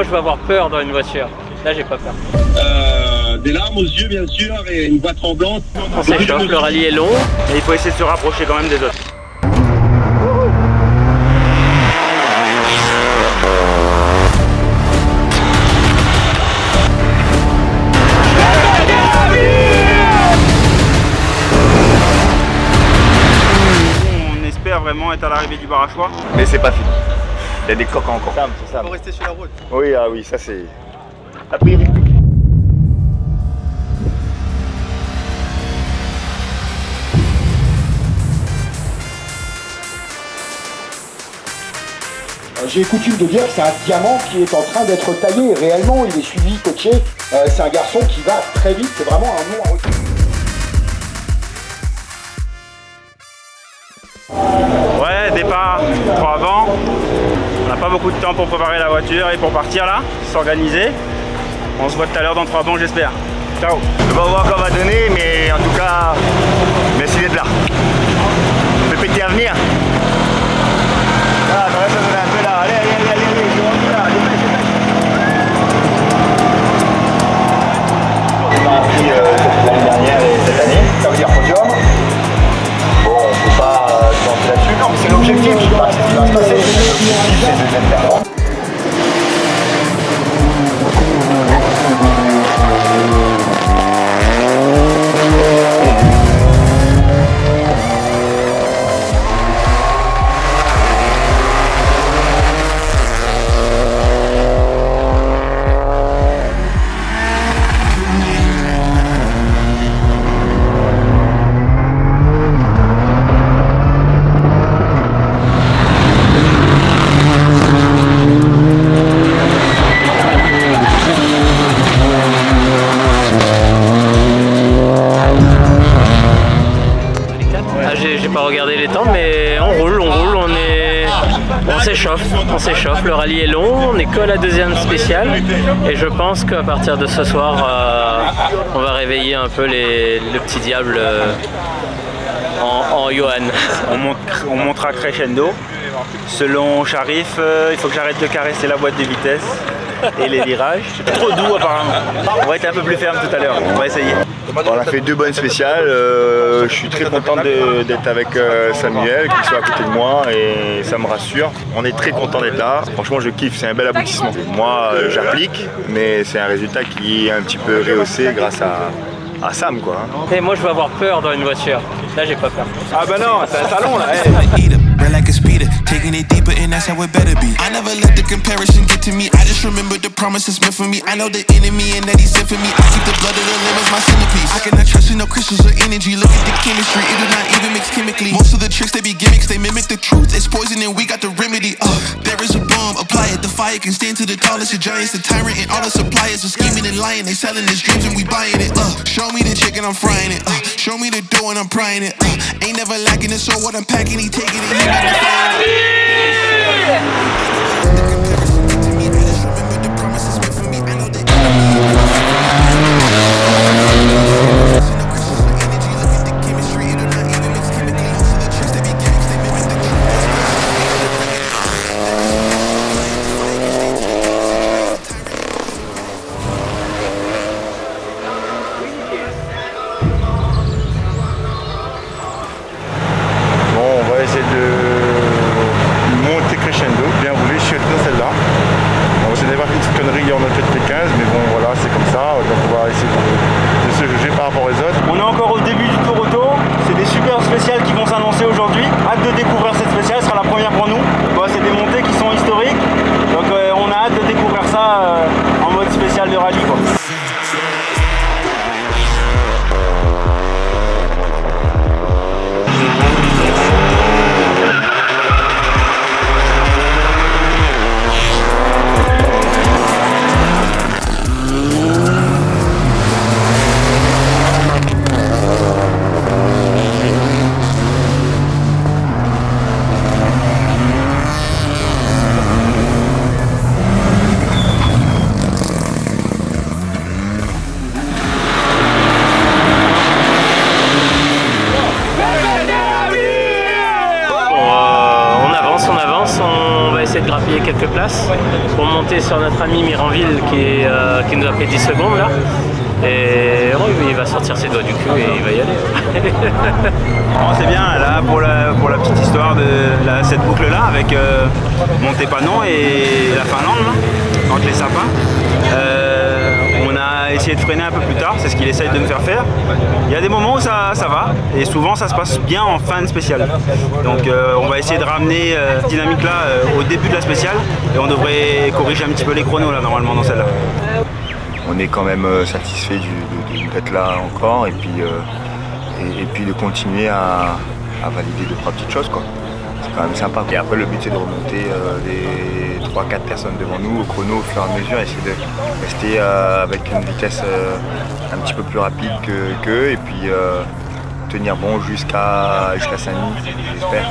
je vais avoir peur dans une voiture. Là, j'ai pas peur. Des larmes aux yeux, bien sûr, et une voix tremblante. On s'échauffe, le rallye est long. Et il faut essayer de se rapprocher quand même des autres. On espère vraiment être à l'arrivée du Barachois. Mais c'est pas fini. Il y a des coques encore. Il faut rester sur la route. Oui, ah oui, ça c'est la priorité. J'ai coutume de dire que c'est un diamant qui est en train d'être taillé. Réellement, il est suivi, coaché. C'est un garçon qui va très vite. C'est vraiment un nom à retenir. Ouais, départ 3 avant. On n'a pas beaucoup de temps pour préparer la voiture et pour partir là, s'organiser. On se voit tout à l'heure dans 3 bons, j'espère. Ciao. On va voir qu'on va donner, mais en tout cas, merci d'être là. Le petit à venir. Ah, on va se donner un peu là. Allez, je rentre là. On a appris l'année dernière et cette année, ça veut dire podium. Bon, on ne peut pas se lancer là-dessus. Non, mais c'est l'objectif. Je sais pas ce qui va se passer. L'objectif, c'est de être perdant. J'ai pas regardé les temps, mais on roule, on s'échauffe, le rallye est long, on est que à la deuxième spéciale et je pense qu'à partir de ce soir, on va réveiller un peu le petit diable en Johan. On montera crescendo. Selon Sharif, il faut que j'arrête de caresser la boîte de vitesse et les virages. C'est trop doux apparemment. On va être un peu plus ferme tout à l'heure, on va essayer. On a fait 2 bonnes spéciales, je suis très content d'être avec Samuel qui soit à côté de moi et ça me rassure. On est très content d'être là, franchement je kiffe, c'est un bel aboutissement. Moi j'applique mais c'est un résultat qui est un petit peu rehaussé grâce à Sam quoi. Et moi je vais avoir peur dans une voiture, là j'ai pas peur. Ah bah non, c'est un salon là. Red like a speeder, taking it deeper and that's how it better be. I never let the comparison get to me, I just remember the promises meant for me. I know the enemy and that he sent for me, I keep the blood of the lamb as my centerpiece. I cannot trust in no crystals or energy, look at the chemistry, it do not even mix chemically. Most of the tricks they be gimmicks, they mimic the truth, it's poison and we got the remedy. There is a bomb, apply it, the fire can stand to the tallest of giants. The tyrant and all the suppliers are scheming and lying, they selling his dreams and we buying it. Show me the chicken, I'm frying it, show me the dough and I'm prying it. Ain't never lacking it, so what I'm packing, he taking it, he magnifying it. On est encore au début du tour auto, c'est des super spéciales qui vont s'annoncer aujourd'hui. Hâte de découvrir cette spéciale, ce sera la première pour nous. C'est des montées qui sont historiques, donc on a hâte de découvrir ça en mode spécial de rallye quoi. De grappiller quelques places pour monter sur notre ami Miranville qui nous a fait 10 secondes là. Et oh, il va sortir ses doigts du cul et il va y aller. Bon, c'est bien là pour la petite histoire de cette boucle là avec Montepanon et la Finlande là, entre les sapins. On a essayé de freiner un peu plus tard, c'est ce qu'il essaye de me faire faire. Il y a des moments où ça va et souvent ça se passe bien en fin de spéciale. Donc on va essayer de ramener cette dynamique là au début de la spéciale et on devrait corriger un petit peu les chronos là normalement dans celle-là. On est quand même satisfait d'être là encore et puis de continuer à valider 2-3 petites choses quoi. C'est quand même sympa. Et après le but c'est de remonter les 3-4 personnes devant nous au chrono au fur et à mesure, essayer de rester avec une vitesse un petit peu plus rapide qu'eux et puis tenir bon jusqu'à Saint-Denis, j'espère.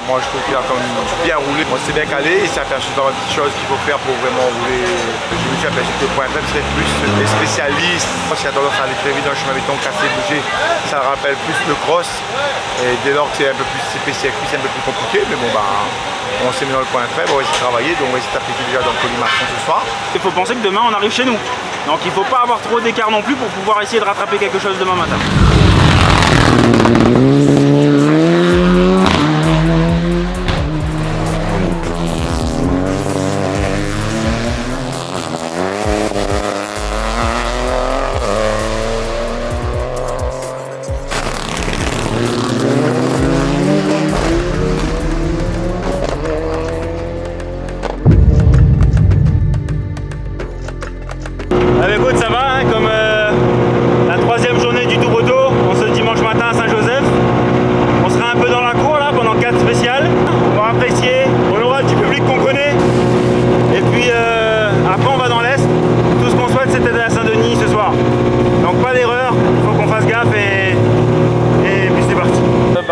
Moi je trouve qu'il a quand même bien roulé, on s'est bien calé et s'est aperçu dans les petites choses qu'il faut faire pour vraiment rouler. Je me suis aperçu que le point faible serait plus les spécialistes. Moi qui a tendance à aller très vite dans le chemin béton, casser, bouger, ça rappelle plus le cross. Et dès lors que c'est un peu plus CPCQ, c'est un peu plus compliqué, mais bon bah on s'est mis dans le point faible, on va essayer de travailler, donc on va essayer d'appliquer déjà dans le collimation ce soir. Il faut penser que demain on arrive chez nous. Donc il ne faut pas avoir trop d'écart non plus pour pouvoir essayer de rattraper quelque chose demain matin. Écoute, ça va, hein, comme la 3e journée du Tour Auto, on se dimanche matin à Saint-Joseph. On sera un peu dans la cour là pendant 4 spéciales. On va apprécier, on aura du public qu'on connaît. Et puis après on va dans l'Est. Tout ce qu'on souhaite c'est d'être à Saint-Denis ce soir. Donc pas d'erreur, il faut qu'on fasse gaffe et puis c'est parti.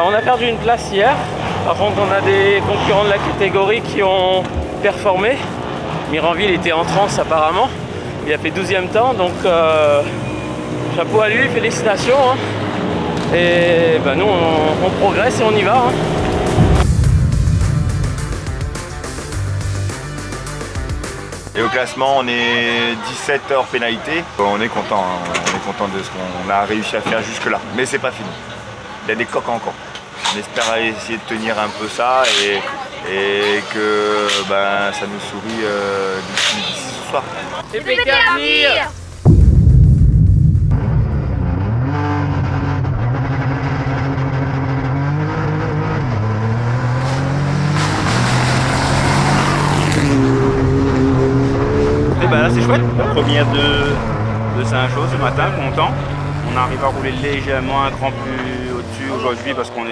On a perdu une place hier. Par contre on a des concurrents de la catégorie qui ont performé. Miranville était en transe apparemment. Il a fait 12e temps, donc chapeau à lui, félicitations. Hein. Et nous, on progresse et on y va. Hein. Et au classement, on est 17 hors pénalité. On est content, hein. On est content de ce qu'on a réussi à faire jusque-là. Mais c'est pas fini. Il y a des coques encore. On espère essayer de tenir un peu ça et que ça nous sourit d'ici ce soir. C'est Pétermire. Et là c'est chouette, la première de Saint-Jean ce matin, content. On arrive à rouler légèrement un cran plus au-dessus aujourd'hui parce qu'on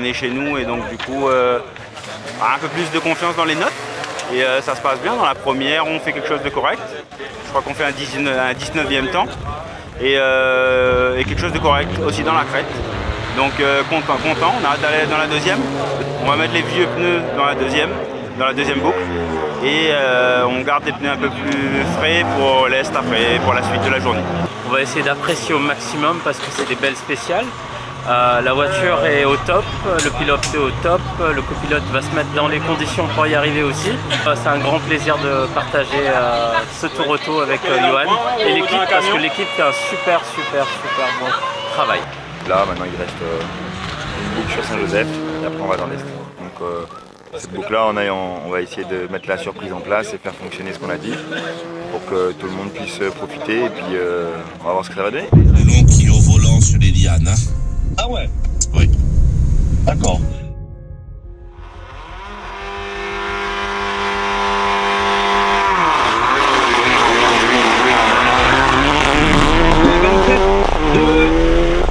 est chez nous et donc du coup un peu plus de confiance dans les notes. Et ça se passe bien. Dans la première, on fait quelque chose de correct. Je crois qu'on fait un 19e temps. Et quelque chose de correct aussi dans la crête. Donc content. On a hâte d'aller dans la deuxième. On va mettre les vieux pneus dans la deuxième boucle. Et on garde des pneus un peu plus frais pour l'Est après, pour la suite de la journée. On va essayer d'apprécier au maximum parce que c'est des belles spéciales. La voiture est au top, le pilote est au top, le copilote va se mettre dans les conditions pour y arriver aussi. C'est un grand plaisir de partager ce tour auto avec Johan et l'équipe parce que l'équipe fait un super bon travail. Là maintenant il reste une boucle sur Saint-Joseph et après on va dans l'Est. Donc cette boucle là on va essayer de mettre la surprise en place et faire fonctionner ce qu'on a dit pour que tout le monde puisse profiter et puis on va voir ce que ça va donner. Long qui est au volant sur les lianes. Hein. Ah ouais? Oui. D'accord.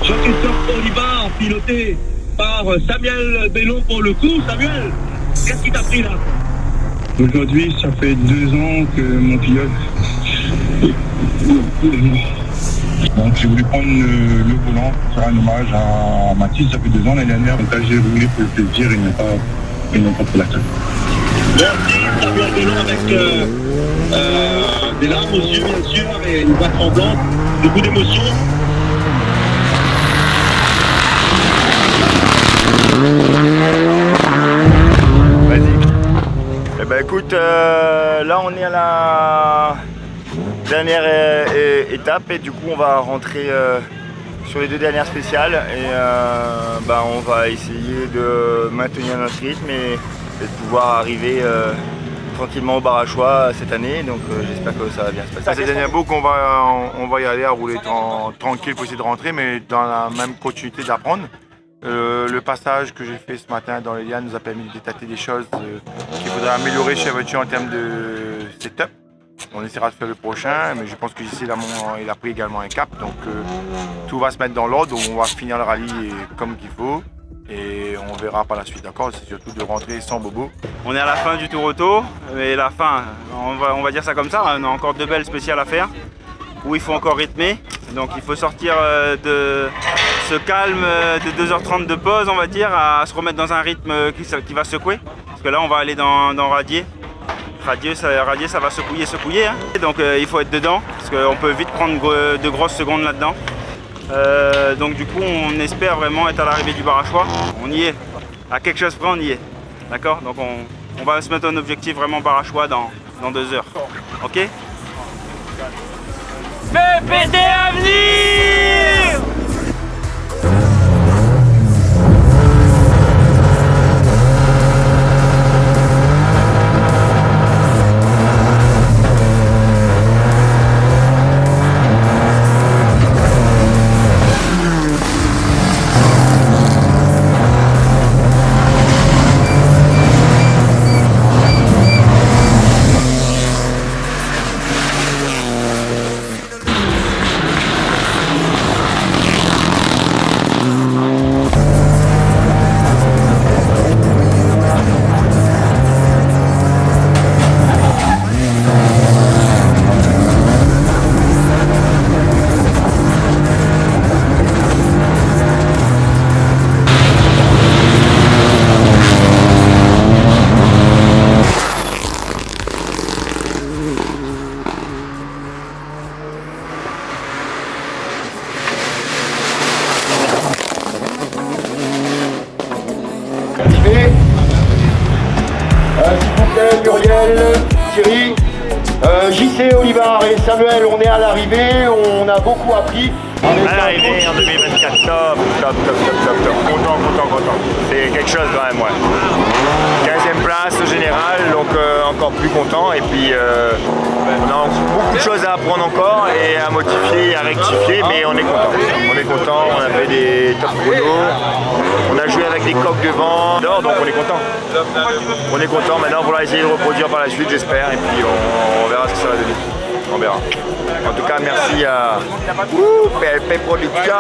Jean-Christophe Olivar, piloté par Samuel Bellon pour le coup. Samuel, qu'est-ce qui t'a pris là? Aujourd'hui, ça fait 2 ans que mon pilote donc j'ai voulu prendre le volant pour faire un hommage à Mathis, ça fait 2 ans l'année dernière. Donc là j'ai roulé pour le plaisir et ne pas et non pas pour la canne. Merci Samuel Bellon avec des larmes aux yeux bien sûr et une voix tremblante, beaucoup d'émotions. Vas-y. Eh ben écoute, là on est à la dernière étape et du coup on va rentrer sur les deux dernières spéciales et on va essayer de maintenir notre rythme et de pouvoir arriver tranquillement au Barachois cette année, donc j'espère que ça va bien se passer. Cette dernière boucle, on va y aller à rouler tranquille pour essayer de rentrer, mais dans la même continuité d'apprendre. Le passage que j'ai fait ce matin dans les lianes nous a permis de détecter des choses qu'il faudrait améliorer chez la voiture en termes de setup. On essaiera de faire le prochain, mais je pense que ici il a pris également un cap, donc tout va se mettre dans l'ordre, on va finir le rallye comme qu'il faut. Et on verra par la suite, d'accord? C'est surtout de rentrer sans bobo. On est à la fin du tour auto, et la fin, on va dire ça comme ça, on a encore deux belles spéciales à faire, où il faut encore rythmer. Donc il faut sortir de ce calme de 2h30 de pause, on va dire, à se remettre dans un rythme qui va secouer. Parce que là on va aller dans radier. Radier ça va secouiller. Hein. Donc il faut être dedans, parce qu'on peut vite prendre de grosses secondes là-dedans. Donc du coup on espère vraiment être à l'arrivée du Barachois. On y est, à quelque chose près on y est, d'accord? Donc on va se mettre un objectif vraiment Barachois dans 2 heures, ok? PPD Avenir! Muriel, Thierry, JC, Olivard et Samuel, on est à l'arrivée, on a beaucoup appris. À l'arrivée en 2024, top. Content. C'est quelque chose quand même, ouais. 15e place au général, donc encore plus content. Et puis on a beaucoup de choses à apprendre encore et à modifier, à rectifier, mais on est content. On a fait des top chronos, on a joué avec des coques de vent, donc on est content. Maintenant on va essayer de reproduire par la suite, j'espère, et puis on verra ce que ça va donner. On verra. En tout cas, merci à PLP Production.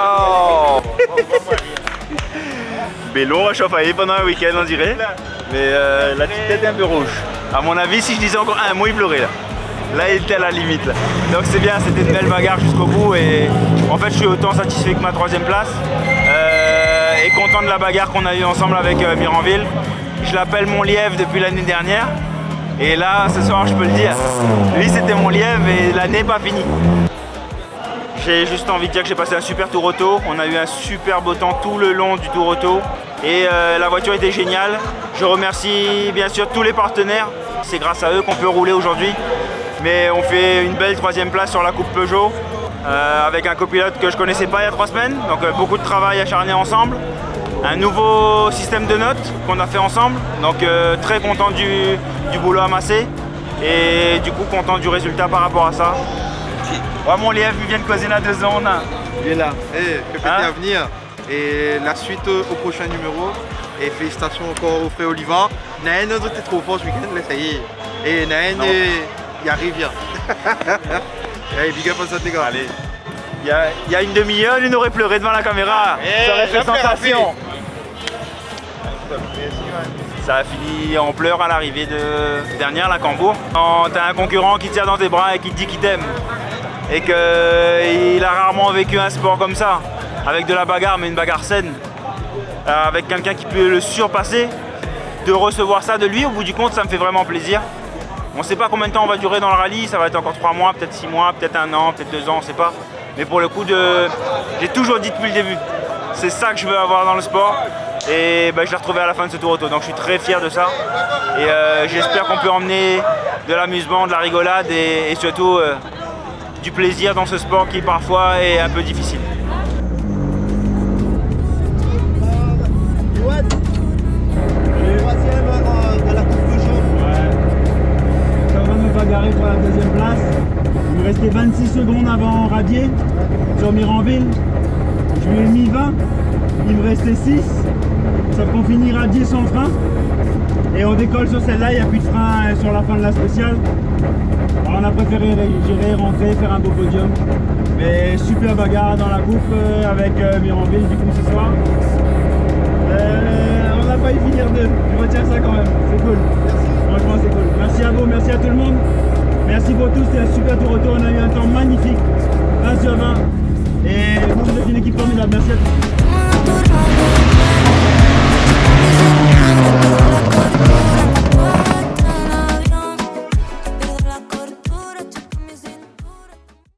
Bellon a chauffé pendant un week-end on dirait, mais la petite tête est un peu rouge. À mon avis, si je disais encore un mot, il pleurait là. Là, il était à la limite. Là. Donc c'est bien, c'était une belle bagarre jusqu'au bout et en fait, je suis autant satisfait que ma 3e place et content de la bagarre qu'on a eue ensemble avec Miranville. Je l'appelle mon lièvre depuis l'année dernière. Et là, ce soir, je peux le dire, lui c'était mon lièvre et l'année n'est pas finie. J'ai juste envie de dire que j'ai passé un super tour auto. On a eu un super beau temps tout le long du tour auto. Et la voiture était géniale. Je remercie bien sûr tous les partenaires. C'est grâce à eux qu'on peut rouler aujourd'hui. Mais on fait une belle 3e place sur la Coupe Peugeot. Avec un copilote que je ne connaissais pas il y a 3 semaines. Donc beaucoup de travail acharné ensemble. Un nouveau système de notes qu'on a fait ensemble, donc très content du boulot amassé et du coup content du résultat par rapport à ça. Ouais, mon lièvre vient de causer là 2 ans. Il est là, PPD à venir et la suite au prochain numéro et félicitations encore au frère Olivard. Naën, notre était trop fort ce week-end, là ça y est. Et Naën, il arrive bien. Allez, big up à ça les gars. Allez. Il y a une demi-heure, il aurait pleuré devant la caméra. Ça aurait fait sensation. Ça a fini en pleurs à l'arrivée de dernière, la Cambourg. Quand t'as un concurrent qui te tire dans tes bras et qui te dit qu'il t'aime et qu'il a rarement vécu un sport comme ça, avec de la bagarre, mais une bagarre saine, avec quelqu'un qui peut le surpasser, de recevoir ça de lui. Au bout du compte, ça me fait vraiment plaisir. On ne sait pas combien de temps on va durer dans le rallye, ça va être encore 3 mois, peut-être 6 mois, peut-être 1 an, peut-être 2 ans, on ne sait pas. Mais pour le coup, j'ai toujours dit depuis le début, c'est ça que je veux avoir dans le sport. Et je l'ai retrouvé à la fin de ce tour auto, donc je suis très fier de ça. Et j'espère qu'on peut emmener de l'amusement, de la rigolade et surtout du plaisir dans ce sport qui parfois est un peu difficile. Garé pour la deuxième place. Il me restait 26 secondes avant Radier sur Miranville. Je lui ai mis 20. Il me restait 6. Sauf qu'on finit Radier sans frein. Et on décolle sur celle-là. Il n'y a plus de frein sur la fin de la spéciale. Alors on a préféré gérer, rentrer, faire un beau podium. Mais super bagarre dans la boucle avec Miranville du coup ce soir. On n'a pas eu finir deux. Je retiens ça quand même. C'est cool. Merci. Franchement c'est cool. Merci à vous, merci à tout le monde. Merci pour tous, c'était un super tour auto, on a eu un temps magnifique, 20 sur 20. Et vous êtes une équipe formidable, merci à tous.